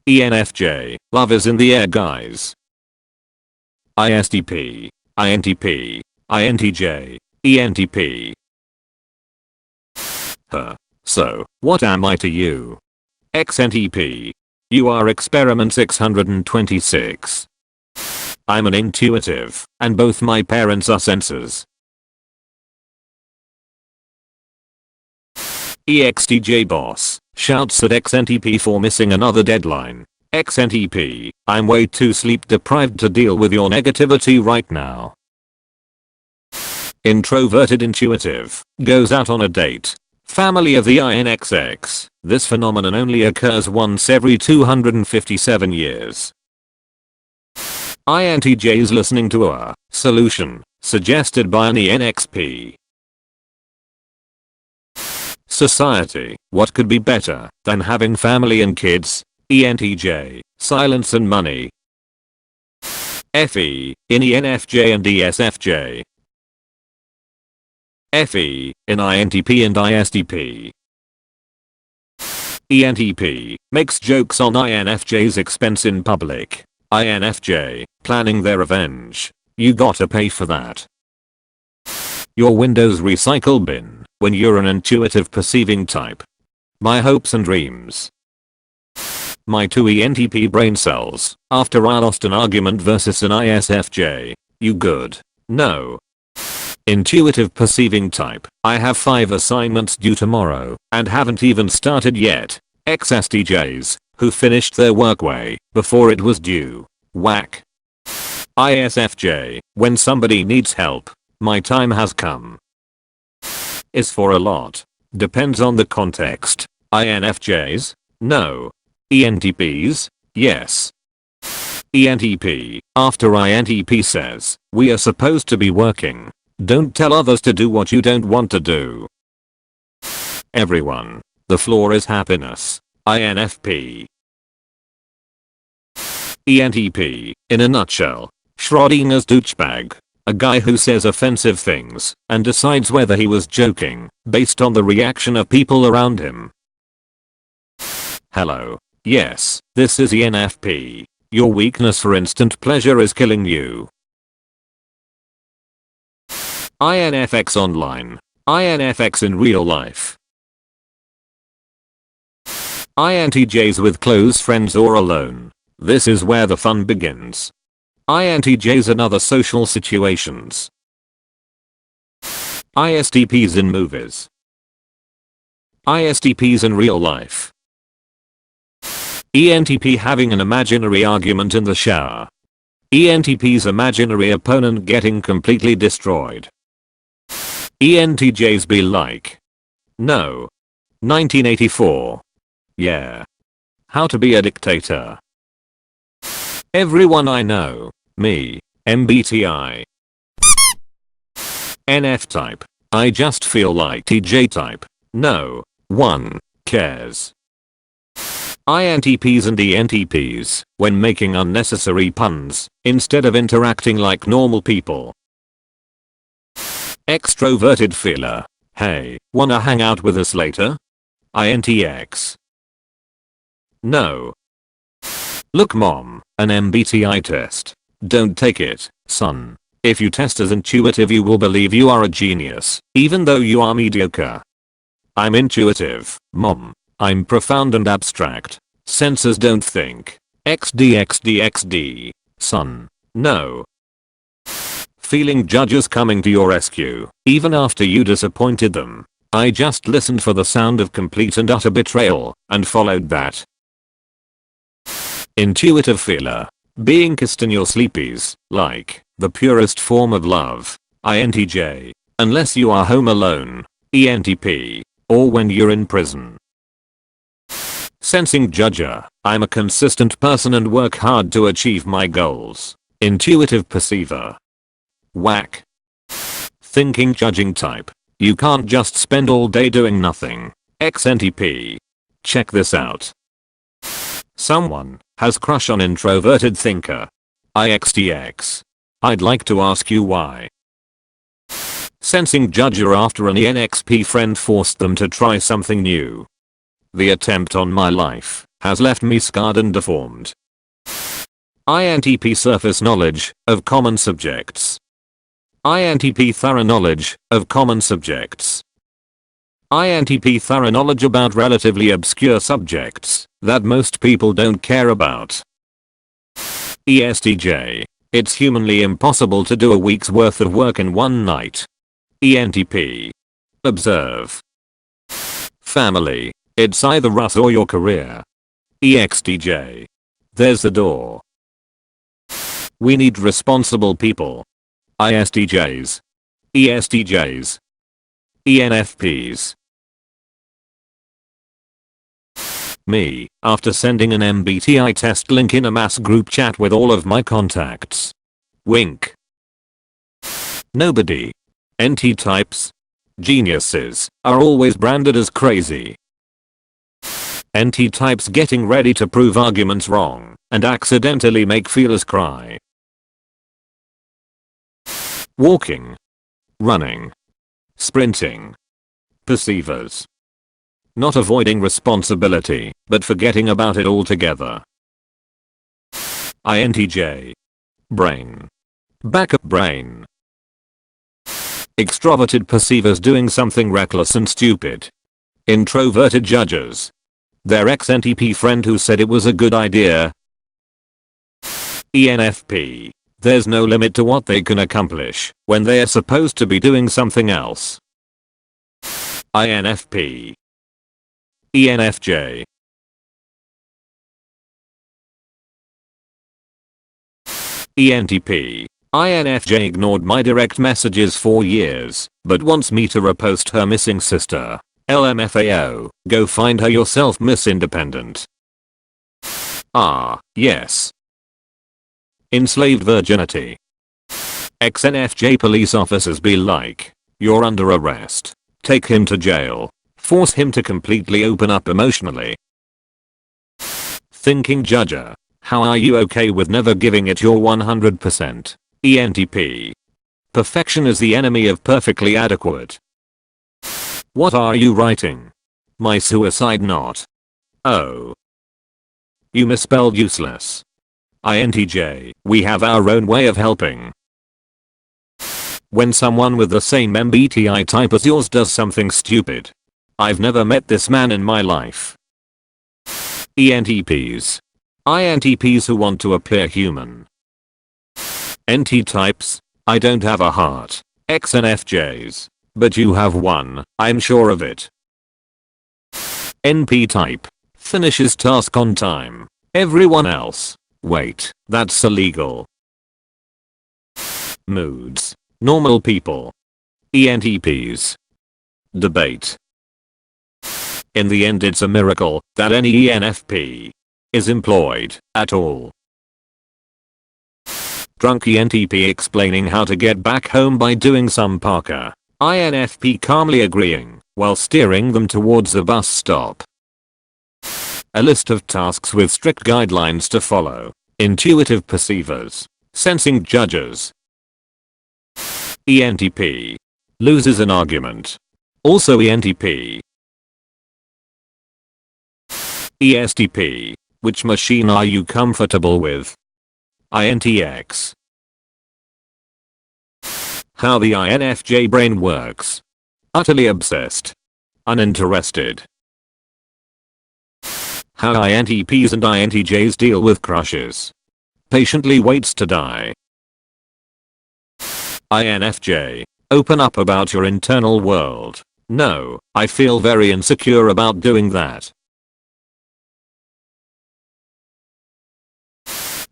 ENFJ, love is in the air guys. ISTP, INTP, INTJ, ENTP. So, what am I to you? XNTP. You are experiment 626. I'm an intuitive, and both my parents are sensors. EXTJ boss shouts at XNTP for missing another deadline. XNTP, I'm way too sleep deprived to deal with your negativity right now. Introverted intuitive goes out on a date. Family of the INXX. This phenomenon only occurs once every 257 years. INTJs listening to a solution suggested by an ENXP. Society, what could be better than having family and kids? ENTJ, silence and money. FE, in ENFJ and ESFJ. FE, in INTP and ISTP. ENTP, makes jokes on INFJ's expense in public. INFJ, planning their revenge. You gotta pay for that. Your Windows recycle bin, when you're an intuitive perceiving type. My hopes and dreams. My 2 ENTP brain cells, after I lost an argument versus an ISFJ. You good? No. Intuitive perceiving type. I have 5 assignments due tomorrow and haven't even started yet. XSTJs, who finished their work way before it was due. Whack. ISFJ, when somebody needs help. My time has come. Is for a lot. Depends on the context. INFJs? No. ENTPs? Yes. ENTP, after INTP says, we are supposed to be working. Don't tell others to do what you don't want to do. Everyone. The floor is happiness. INFP. ENTP, in a nutshell. Schrodinger's douchebag. A guy who says offensive things and decides whether he was joking based on the reaction of people around him. Hello. Yes, this is ENFP. Your weakness for instant pleasure is killing you. INFX online. INFX in real life. INTJs with close friends or alone. This is where the fun begins. INTJs in other social situations. ISTPs in movies. ISTPs in real life. ENTP having an imaginary argument in the shower. ENTP's imaginary opponent getting completely destroyed. ENTJs be like. No. 1984. Yeah. How to be a dictator. Everyone I know. Me. MBTI. NF type. I just feel like TJ type. No one cares. INTPs and ENTPs when making unnecessary puns instead of interacting like normal people. Extroverted feeler. Hey, wanna hang out with us later? INTX. No. Look mom, an MBTI test. Don't take it, son. If you test as intuitive you will believe you are a genius, even though you are mediocre. I'm intuitive, mom. I'm profound and abstract. Sensors don't think. XDXDXD. Son. No. Feeling judges coming to your rescue, even after you disappointed them. I just listened for the sound of complete and utter betrayal, and followed that. Intuitive feeler. Being kissed in your sleepies, like, the purest form of love. INTJ. Unless you are home alone. ENTP. Or when you're in prison. Sensing judger. I'm a consistent person and work hard to achieve my goals. Intuitive perceiver. Whack. Thinking judging type. You can't just spend all day doing nothing. XNTP. Check this out. Someone has crush on introverted thinker. IXTX. I'd like to ask you why. Sensing judger after an ENXP friend forced them to try something new. The attempt on my life. has left me scarred and deformed. INTP surface knowledge of common subjects. INTP thorough knowledge of common subjects. INTP thorough knowledge about relatively obscure subjects that most people don't care about. ESTJ. It's humanly impossible to do a week's worth of work in one night. ENTP. Observe. Family. It's either us or your career. EXTJ. There's the door. We need responsible people. ISTJs. ESTJs. ENFPs. Me, after sending an MBTI test link in a mass group chat with all of my contacts. Wink. Nobody. NT types. Geniuses are always branded as crazy. NT types getting ready to prove arguments wrong and accidentally make feelers cry. Walking. Running. Sprinting. Perceivers. Not avoiding responsibility, but forgetting about it altogether. INTJ. Brain. Backup brain. Extroverted perceivers doing something reckless and stupid. Introverted judges. Their ex-NTP friend who said it was a good idea. ENFP. There's no limit to what they can accomplish when they are supposed to be doing something else. INFP. ENFJ. ENTP. INFJ ignored my direct messages for years, but wants me to repost her missing sister. LMFAO, go find her yourself, Miss Independent. Ah, yes. Enslaved virginity. Ex-NFJ police officers be like, you're under arrest. Take him to jail. Force him to completely open up emotionally. Thinking judger. How are you okay with never giving it your 100%? ENTP. Perfection is the enemy of perfectly adequate. What are you writing? My suicide note. Oh. You misspelled useless. INTJ. We have our own way of helping. When someone with the same MBTI type as yours does something stupid. I've never met this man in my life. ENTPs. INTPs who want to appear human. NT types. I don't have a heart. ex-NFJs. But you have one, I'm sure of it. NP type. Finishes task on time. Everyone else. Wait, that's illegal. Moods. Normal people. ENTPs. Debate. In the end, it's a miracle that any ENFP is employed at all. Drunk ENTP explaining how to get back home by doing some parkour. INFP calmly agreeing while steering them towards a bus stop. A list of tasks with strict guidelines to follow. Intuitive perceivers. Sensing judges. ENTP. Loses an argument. Also ENTP. ESTP. Which machine are you comfortable with? INTX. How the INFJ brain works. Utterly obsessed. Uninterested. How INTPs and INTJs deal with crushes. Patiently waits to die. INFJ. Open up about your internal world. No, I feel very insecure about doing that.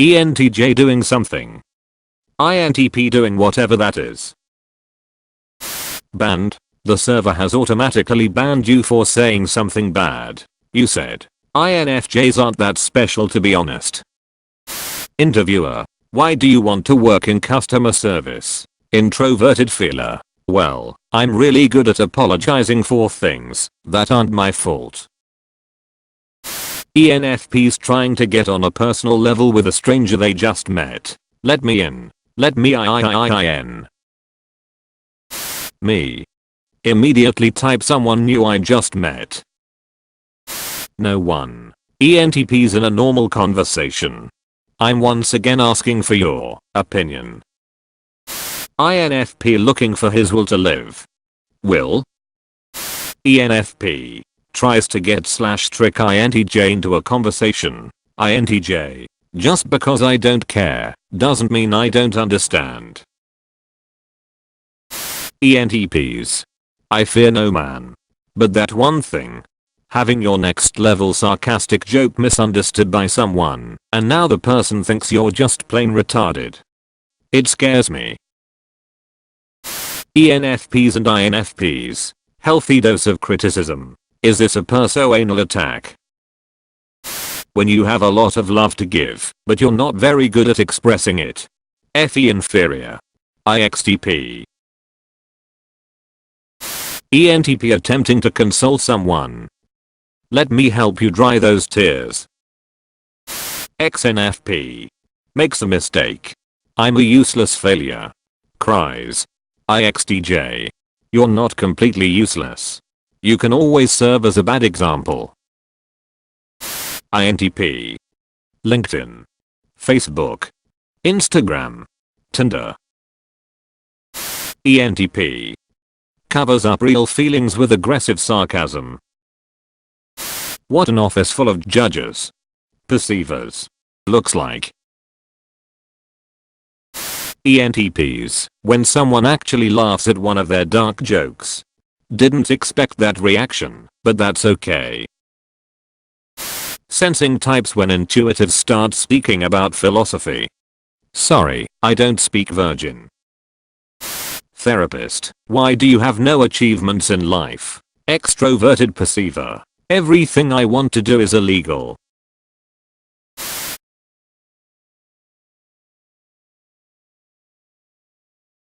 ENTJ doing something. INTP doing whatever that is. Banned. The server has automatically banned you for saying something bad. You said. INFJs aren't that special, to be honest. Interviewer. Why do you want to work in customer service? Introverted feeler. Well, I'm really good at apologizing for things that aren't my fault. ENFPs trying to get on a personal level with a stranger they just met. Let me in. Let me in. Me. Immediately type someone new I just met. No one. ENTPs in a normal conversation. I'm once again asking for your opinion. INFP looking for his will to live. Will. ENFP tries to get / trick INTJ into a conversation. INTJ. Just because I don't care doesn't mean I don't understand. ENTPs. I fear no man. But that one thing. Having your next level sarcastic joke misunderstood by someone, and now the person thinks you're just plain retarded. It scares me. ENFPs and INFPs. Healthy dose of criticism. Is this a personal attack? When you have a lot of love to give, but you're not very good at expressing it. FE inferior. IXTP. ENTP attempting to console someone. Let me help you dry those tears. XNFP. Makes a mistake. I'm a useless failure. Cries. IXTJ. You're not completely useless. You can always serve as a bad example. INTP. LinkedIn. Facebook. Instagram. Tinder. ENTP. Covers up real feelings with aggressive sarcasm. What an office full of judges. Perceivers. Looks like. ENTPs. When someone actually laughs at one of their dark jokes. Didn't expect that reaction, but that's okay. Sensing types when intuitives start speaking about philosophy. Sorry, I don't speak virgin. Therapist. Why do you have no achievements in life? Extroverted perceiver. Everything I want to do is illegal.